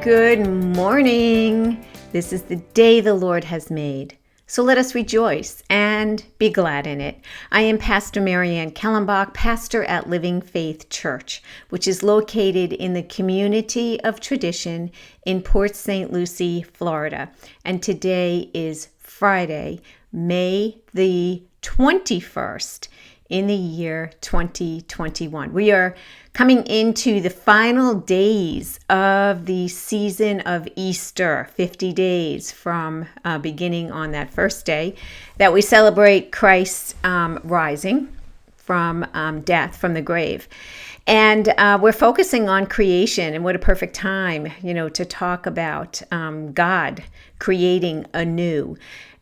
Good morning. This is the day the Lord has made. So let us rejoice and be glad in it. I am Pastor Marianne Kellenbach, pastor at Living Faith Church, which is located in the community of tradition in Port St. Lucie, Florida. And today is Friday, May the 21st in the year 2021. We are coming into the final days of the season of Easter, 50 days from beginning on that first day that we celebrate Christ's rising from death, from the grave. And we're focusing on creation, and what a perfect time, to talk about God creating anew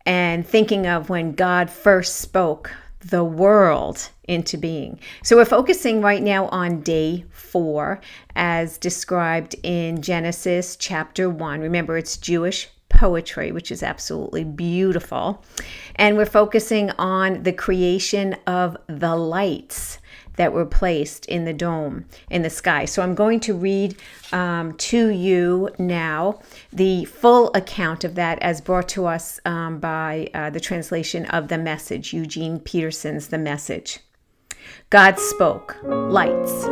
and thinking of when God first spoke the world into being. So we're focusing right now on day 4 as described in Genesis chapter 1. Remember, it's Jewish poetry, which is absolutely beautiful. And we're focusing on the creation of the lights that were placed in the dome, in the sky. So I'm going to read to you now the full account of that as brought to us by the translation of The Message, Eugene Peterson's The Message. God spoke, lights,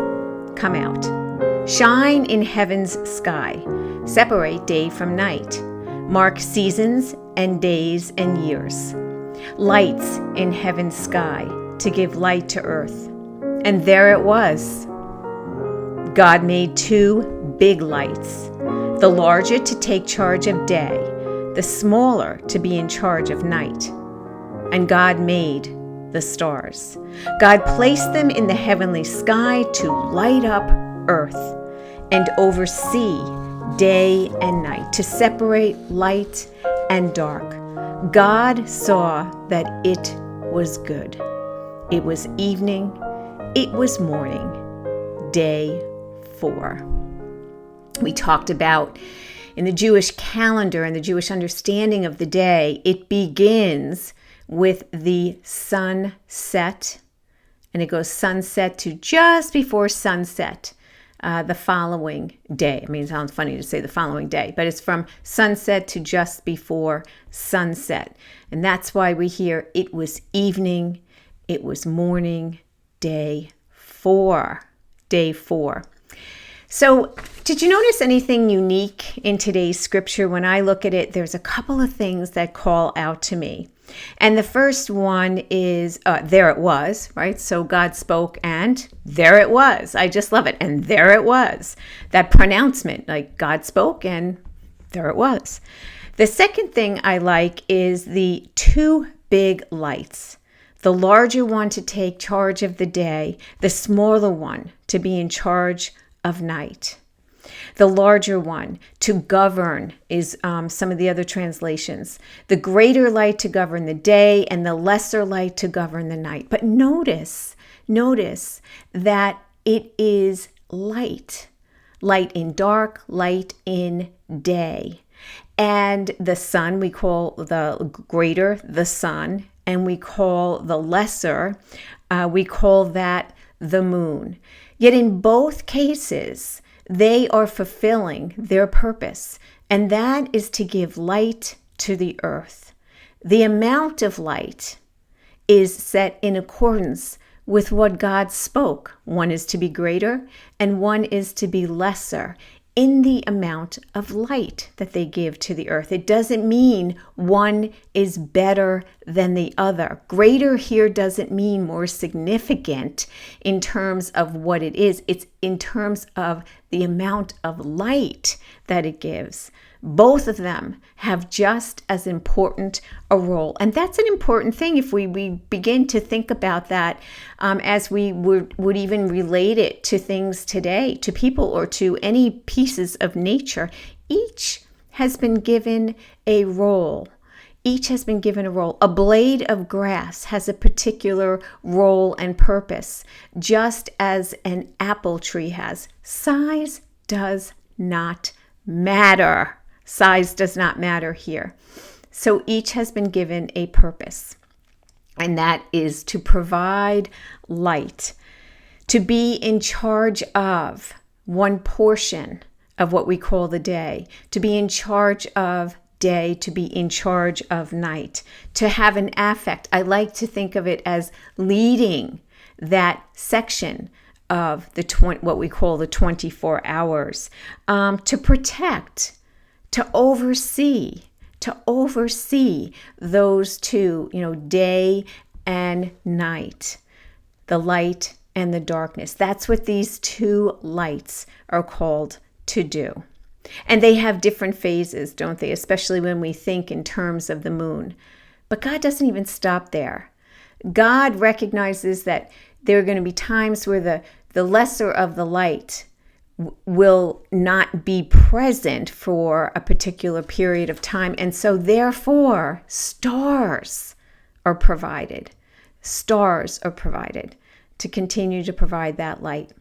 come out. Shine in heaven's sky, separate day from night, mark seasons and days and years. Lights in heaven's sky to give light to earth. And there it was. God made 2 big lights, the larger to take charge of day, the smaller to be in charge of night. And God made the stars. God placed them in the heavenly sky to light up earth and oversee day and night, to separate light and dark. God saw that it was good. It was evening. It was morning, day 4. We talked about in the Jewish calendar and the Jewish understanding of the day, it begins with the sunset, and it goes sunset to just before sunset the following day. I mean, it sounds funny to say the following day, but it's from sunset to just before sunset. And that's why we hear it was evening, it was morning, day 4. Day 4. So, did you notice anything unique in today's scripture? When I look at it, there's a couple of things that call out to me. And the first one is, there it was, right? So God spoke and there it was. I just love it. And there it was. That pronouncement, like God spoke and there it was. The second thing I like is the 2 big lights. The larger one to take charge of the day, the smaller one to be in charge of night. The larger one to govern is some of the other translations. The greater light to govern the day and the lesser light to govern the night. But notice that it is light. Light in dark, light in day. And the sun, we call the greater the sun, and we call the lesser, we call that the moon. Yet in both cases, they are fulfilling their purpose, and that is to give light to the earth. The amount of light is set in accordance with what God spoke. One is to be greater, and one is to be lesser in the amount of light that they give to the earth. It doesn't mean one is better than the other. Greater here doesn't mean more significant in terms of what it is. It's in terms of the amount of light that it gives. Both of them have just as important a role. And that's an important thing if we begin to think about that as we would even relate it to things today, to people or to any pieces of nature. Each has been given a role. Each has been given a role. A blade of grass has a particular role and purpose, just as an apple tree has. Size does not matter. Size does not matter here. So each has been given a purpose, and that is to provide light, to be in charge of one portion of what we call the day, to be in charge of day, to be in charge of night, to have an affect. I like to think of it as leading that section of the what we call the 24 hours, to protect, to oversee those two, day and night, the light and the darkness. That's what these two lights are called to do. And they have different phases, don't they? Especially when we think in terms of the moon. But God doesn't even stop there. God recognizes that there are going to be times where the lesser of the light will not be present for a particular period of time. And so therefore, stars are provided. Stars are provided to continue to provide that light.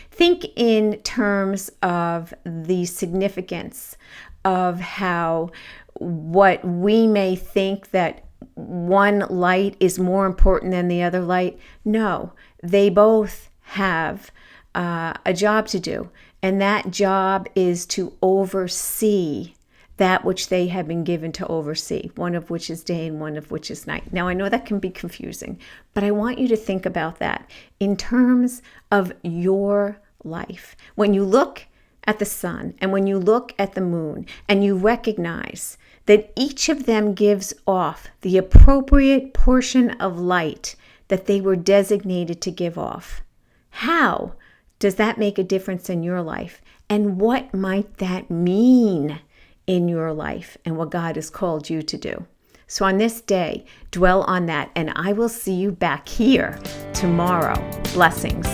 Think in terms of the significance of how what we may think that one light is more important than the other light. No, they both have a job to do, and that job is to oversee that which they have been given to oversee, one of which is day and one of which is night. Now, I know that can be confusing, but I want you to think about that in terms of your life. When you look at the sun and when you look at the moon and you recognize that each of them gives off the appropriate portion of light that they were designated to give off, how does that make a difference in your life? And what might that mean in your life and what God has called you to do? So on this day, dwell on that, and I will see you back here tomorrow. Blessings.